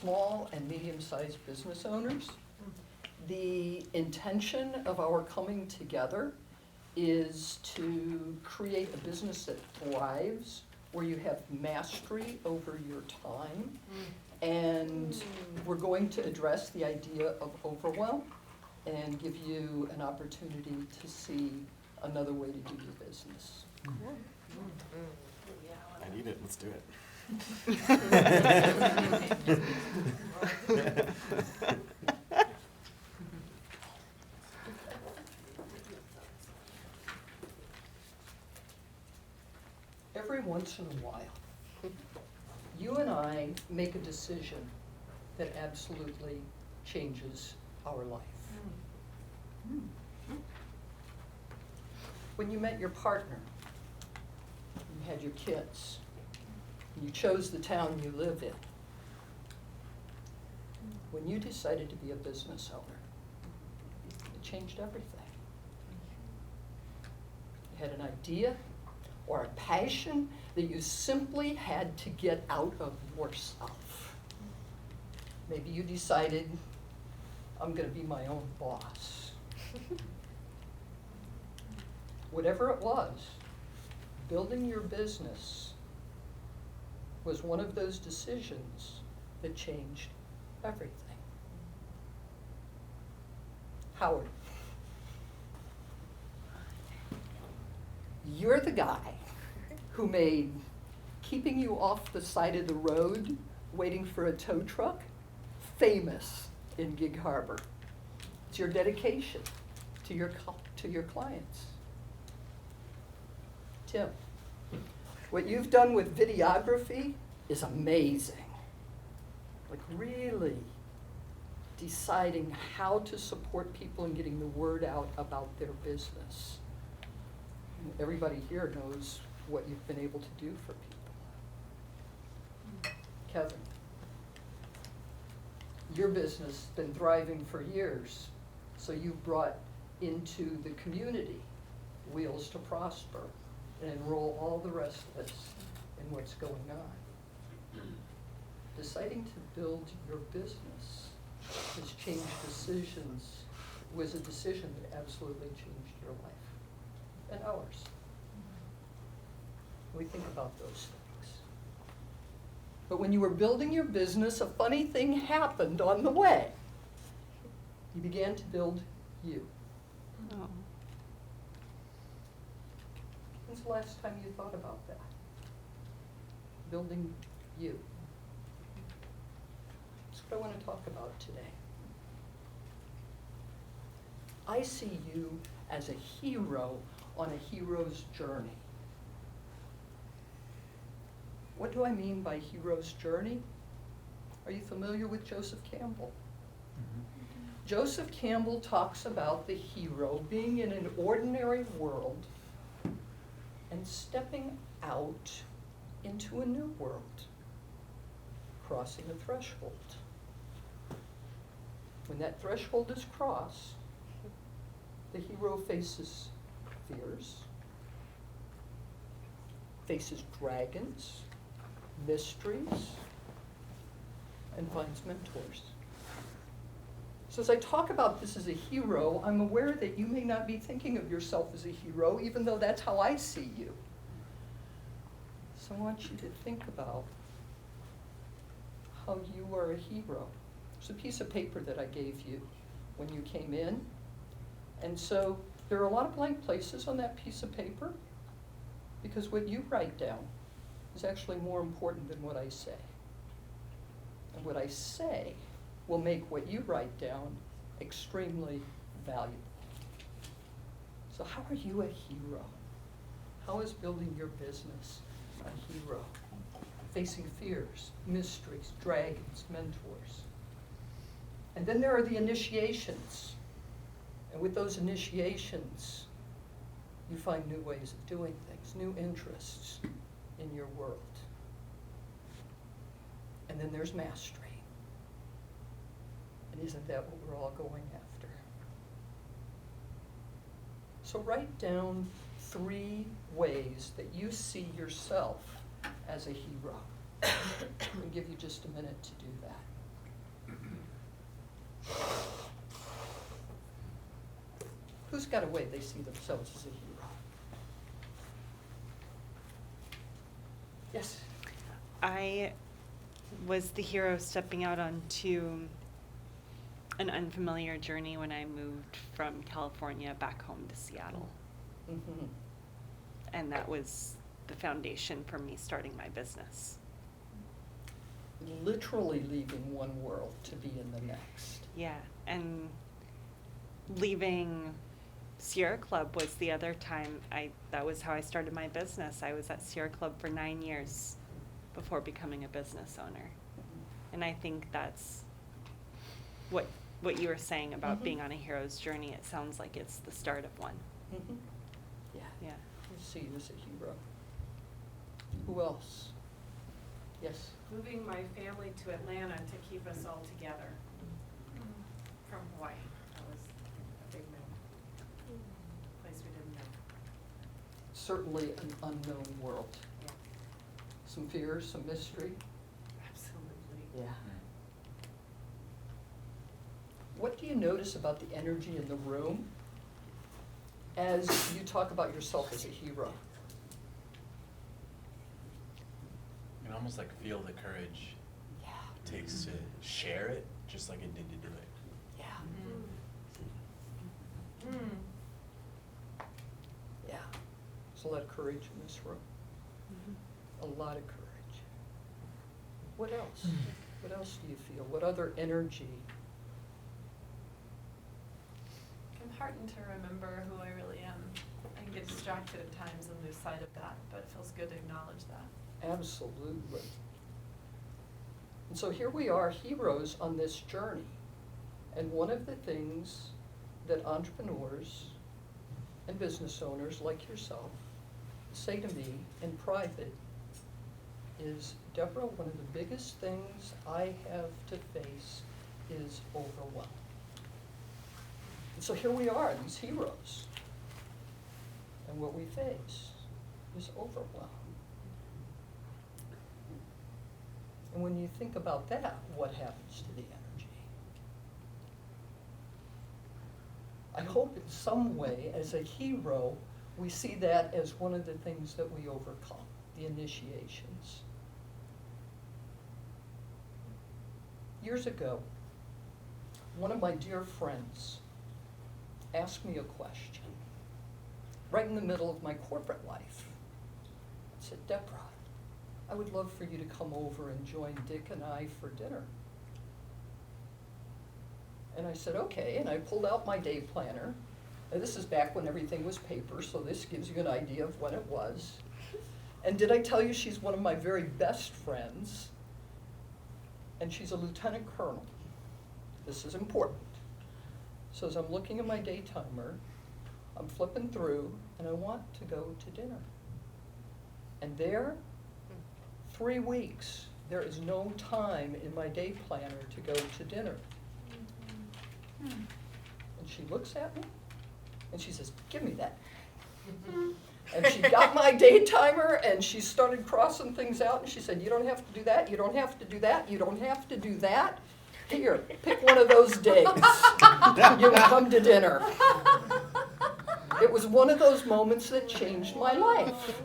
small and medium-sized business owners. The intention of our coming together is to create a business that thrives, where you have mastery over your time. And we're going to address the idea of overwhelm and give you an opportunity to see another way to do your business. I need it, let's do it. Every once in a while, you and I make a decision that absolutely changes our life. When you met your partner, you had your kids, and you chose the town you live in. When you decided to be a business owner, it changed everything. You had an idea or a passion that you simply had to get out of yourself. Maybe you decided, I'm going to be my own boss. Whatever it was, building your business was one of those decisions that changed everything. Howard, you're the guy who made keeping you off the side of the road waiting for a tow truck famous in Gig Harbor. It's your dedication to your clients. Tim, what you've done with videography is amazing. Like really deciding how to support people and getting the word out about their business. Everybody here knows what you've been able to do for people. Kevin, your business has been thriving for years, so you brought into the community Wheels to Prosper and enroll all the rest of us in what's going on. Deciding to build your business has changed decisions, was a decision that absolutely changed your life and ours. We think about those things. But when you were building your business, a funny thing happened on the way. You began to build you. Oh. When's the last time you thought about that? Building you. That's what I want to talk about today. I see you as a hero on a hero's journey. What do I mean by hero's journey? Are you familiar with Joseph Campbell? Joseph Campbell talks about the hero being in an ordinary world and stepping out into a new world, crossing a threshold. When that threshold is crossed, the hero faces fears, faces dragons, mysteries, and finds mentors. So as I talk about this as a hero, I'm aware that you may not be thinking of yourself as a hero, even though that's how I see you. So I want you to think about how you are a hero. There's a piece of paper that I gave you when you came in. And so there are a lot of blank places on that piece of paper because what you write down is actually more important than what I say. And what I say will make what you write down extremely valuable. So how are you a hero? How is building your business a hero? Facing fears, mysteries, dragons, mentors. And then there are the initiations. And with those initiations, you find new ways of doing things, new interests in your world. And then there's mastery. And isn't that what we're all going after? So write down 3 ways that you see yourself as a hero. I'll give you just a minute to do that. Who's got a way they see themselves as a hero? Yes? I was the hero stepping out onto an unfamiliar journey when I moved from California back home to Seattle. Mm-hmm. And that was the foundation for me starting my business. Literally leaving one world to be in the next. Yeah, and leaving Sierra Club was the other time that was how I started my business. I was at Sierra Club for 9 years before becoming a business owner. And I think that's what you were saying about being on a hero's journey. It sounds like it's the start of one. Mm-hmm. Yeah. Yeah. I see you as a hero. Who else? Yes? Moving my family to Atlanta to keep us all together from Hawaii. That was a big move. Place we didn't know. Certainly an unknown world. Yeah, Some fears, some mystery. absolutely. Yeah. What do you notice about the energy in the room as you talk about yourself as a hero? You can almost like feel the courage Yeah. it takes to share it, just like it did to do it. Yeah. Mm. Yeah. There's a lot of courage in this room. A lot of courage. What else? What else do you feel? What other energy? I'm heartened to remember who I really am. I can get distracted at times and lose sight of that, but it feels good to acknowledge that. Absolutely. And so here we are, heroes on this journey. And one of the things that entrepreneurs and business owners like yourself say to me in private is, Deborah, one of the biggest things I have to face is overwhelm. And so here we are, these heroes. And what we face is overwhelm. And when you think about that, what happens to the energy? I hope in some way, as a hero, we see that as one of the things that we overcome, the initiations. Years ago, one of my dear friends asked me a question right in the middle of my corporate life. I said, Deborah, I would love for you to come over and join Dick and I for dinner. And I said, okay, and I pulled out my day planner. And this is back when everything was paper, so this gives you an idea of when it was. And did I tell you she's one of my very best friends? And she's a lieutenant colonel. This is important. So as I'm looking at my day timer, I'm flipping through, and I want to go to dinner. And there, 3 weeks, there is no time in my day planner to go to dinner. And she looks at me, and she says, give me that. And she got my day timer, and she started crossing things out, and she said, you don't have to do that, you don't have to do that, you don't have to do that. Here, pick one of those days. You can come to dinner. It was one of those moments that changed my life.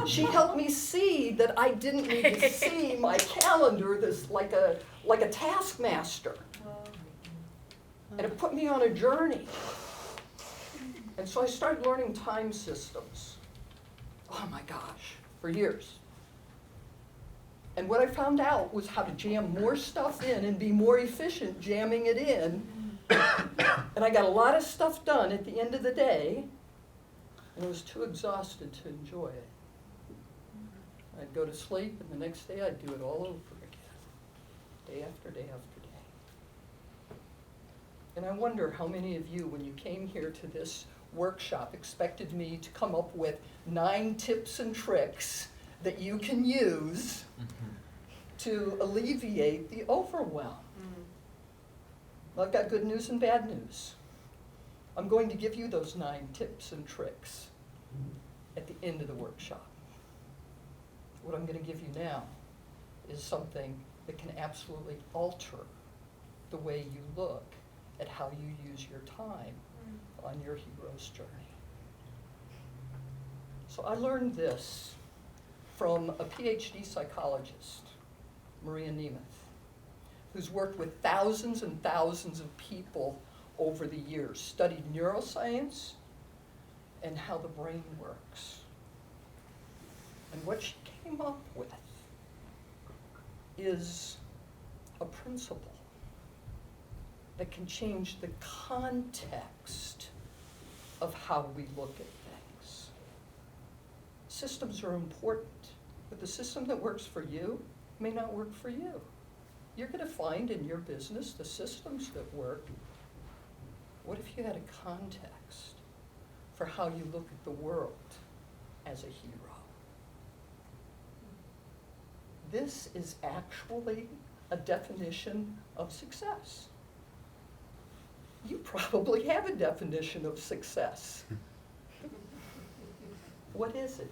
She helped me see that I didn't need to see my calendar this like a taskmaster. And it put me on a journey. And so I started learning time systems. Oh my gosh, for years. And what I found out was how to jam more stuff in and be more efficient jamming it in. And I got a lot of stuff done at the end of the day, and I was too exhausted to enjoy it. I'd go to sleep, and the next day I'd do it all over again, day after day after day. And I wonder how many of you, when you came here to this workshop, expected me to come up with 9 tips and tricks that you can use to alleviate the overwhelm. Well, I've got good news and bad news. I'm going to give you those 9 tips and tricks at the end of the workshop. What I'm going to give you now is something that can absolutely alter the way you look at how you use your time on your hero's journey. So I learned this from a PhD psychologist, Maria Nemeth, who's worked with thousands and thousands of people over the years, studied neuroscience and how the brain works. And what she came up with is a principle that can change the context of how we look at things. Systems are important, but the system that works for you may not work for you. You're going to find in your business the systems that work. What if you had a context for how you look at the world as a hero? This is actually a definition of success. You probably have a definition of success. What is it?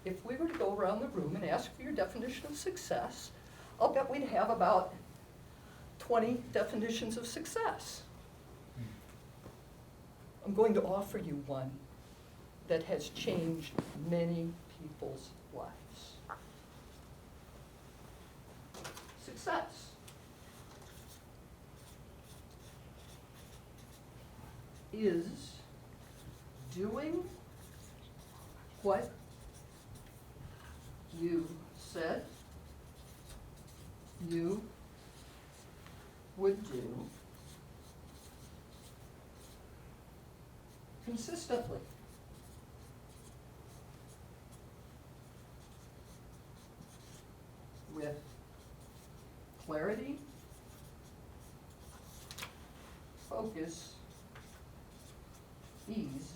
If we were to go around the room and ask for your definition of success, I'll bet we'd have about 20 definitions of success. I'm going to offer you one that has changed many people's lives. Success is doing what you said you would do consistently. With clarity, focus, ease,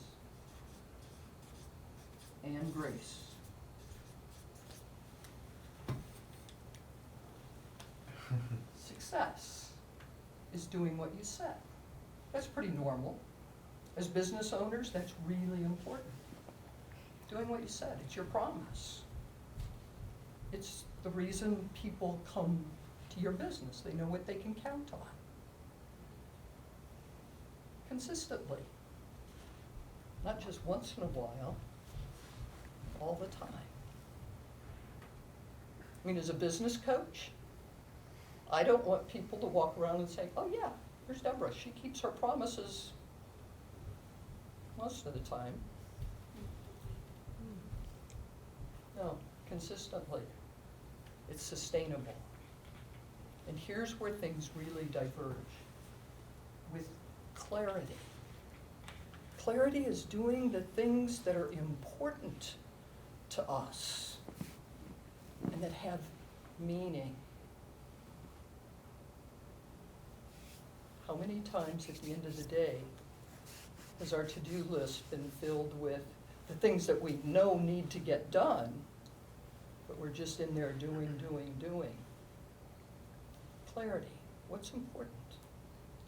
and grace. Success is doing what you said. That's pretty normal. As business owners, that's really important. Doing what you said, it's your promise. It's the reason people come to your business. They know what they can count on. Consistently. Not just once in a while, all the time. I mean, as a business coach, I don't want people to walk around and say, oh yeah, here's Deborah, she keeps her promises most of the time. No, consistently. It's sustainable. And here's where things really diverge. With clarity. Clarity is doing the things that are important to us and that have meaning. How many times at the end of the day has our to-do list been filled with the things that we know need to get done, but we're just in there doing. Clarity. What's important?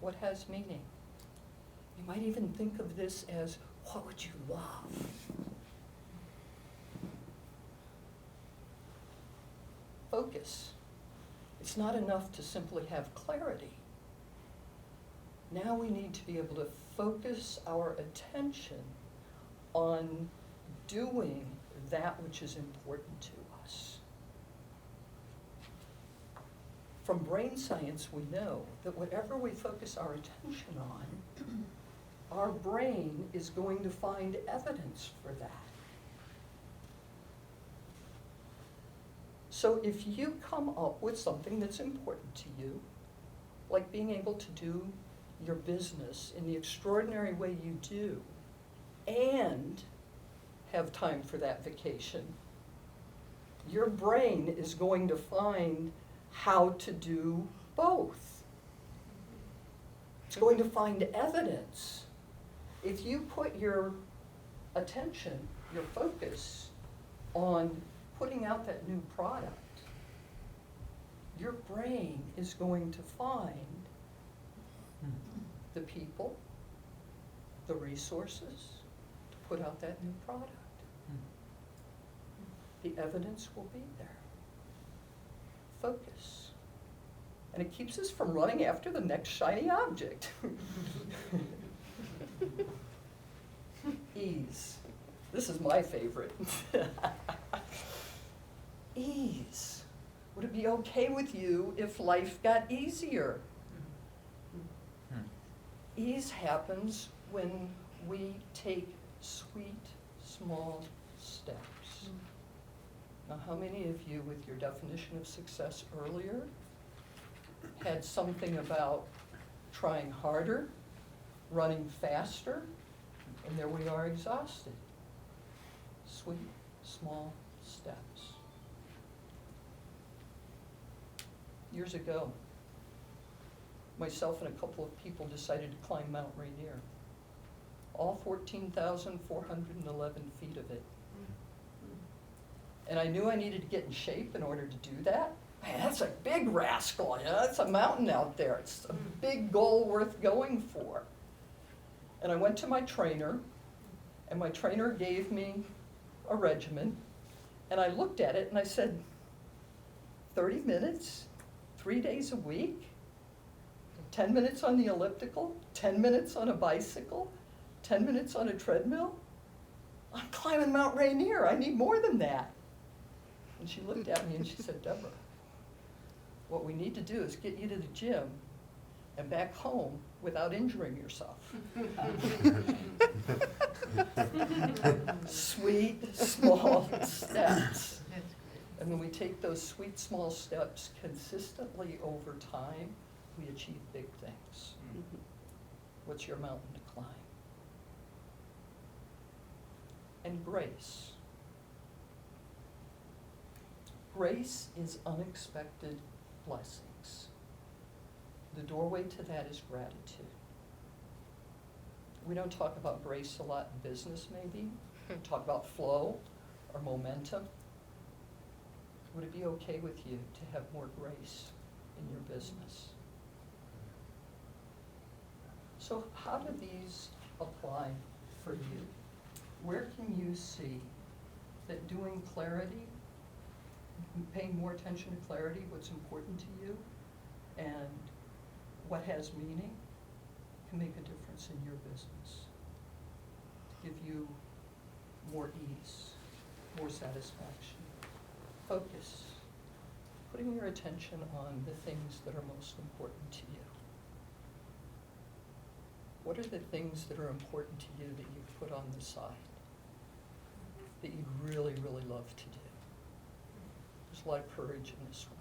What has meaning? You might even think of this as, what would you love? Focus. It's not enough to simply have clarity. Now we need to be able to focus our attention on doing that which is important to us. From brain science, we know that whatever we focus our attention on, our brain is going to find evidence for that. So if you come up with something that's important to you, like being able to do your business in the extraordinary way you do, and have time for that vacation, your brain is going to find how to do both. It's going to find evidence. If you put your attention, your focus on putting out that new product, your brain is going to find the people, the resources to put out that new product. The evidence will be there. Focus. and it keeps us from running after the next shiny object. Ease. This is my favorite. Ease. Would it be okay with you if life got easier? Hmm. Ease happens when we take sweet, small steps. Now, how many of you, with your definition of success earlier, had something about trying harder, running faster, and there we are exhausted? Sweet, small steps. Years ago, myself and a couple of people decided to climb Mount Rainier. All 14,411 feet of it. And I knew I needed to get in shape in order to do that. Man, that's a big rascal, you know, that's a mountain out there. It's a big goal worth going for. And I went to my trainer, and my trainer gave me a regimen, and I looked at it and I said, 30 minutes, 3 days a week, 10 minutes on the elliptical, 10 minutes on a bicycle, 10 minutes on a treadmill? I'm climbing Mount Rainier, I need more than that. And she looked at me and she said, Deborah, what we need to do is get you to the gym and back home without injuring yourself. Sweet, small steps. And when we take those sweet, small steps consistently over time, we achieve big things. What's your mountain to climb? And grace. Grace is unexpected blessings. The doorway to that is gratitude. We don't talk about grace a lot in business, maybe. We talk about flow or momentum. Would it be okay with you to have more grace in your business? So how do these apply for you? Where can you see that doing clarity, paying more attention to clarity, what's important to you, and what has meaning, can make a difference in your business, to give you more ease, more satisfaction, focus, putting your attention on the things that are most important to you. What are the things that are important to you that you've put on the side, that you really, really love to do? There's a lot of courage in this one.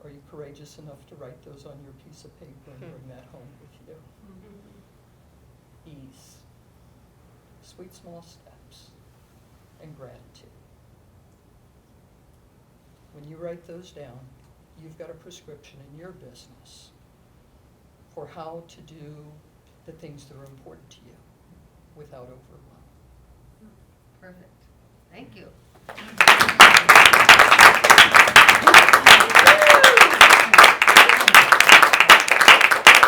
Are you courageous enough to write those on your piece of paper and bring that home with you? Ease, sweet small steps, and gratitude. When you write those down, you've got a prescription in your business for how to do the things that are important to you without overwhelm. Perfect. Thank you.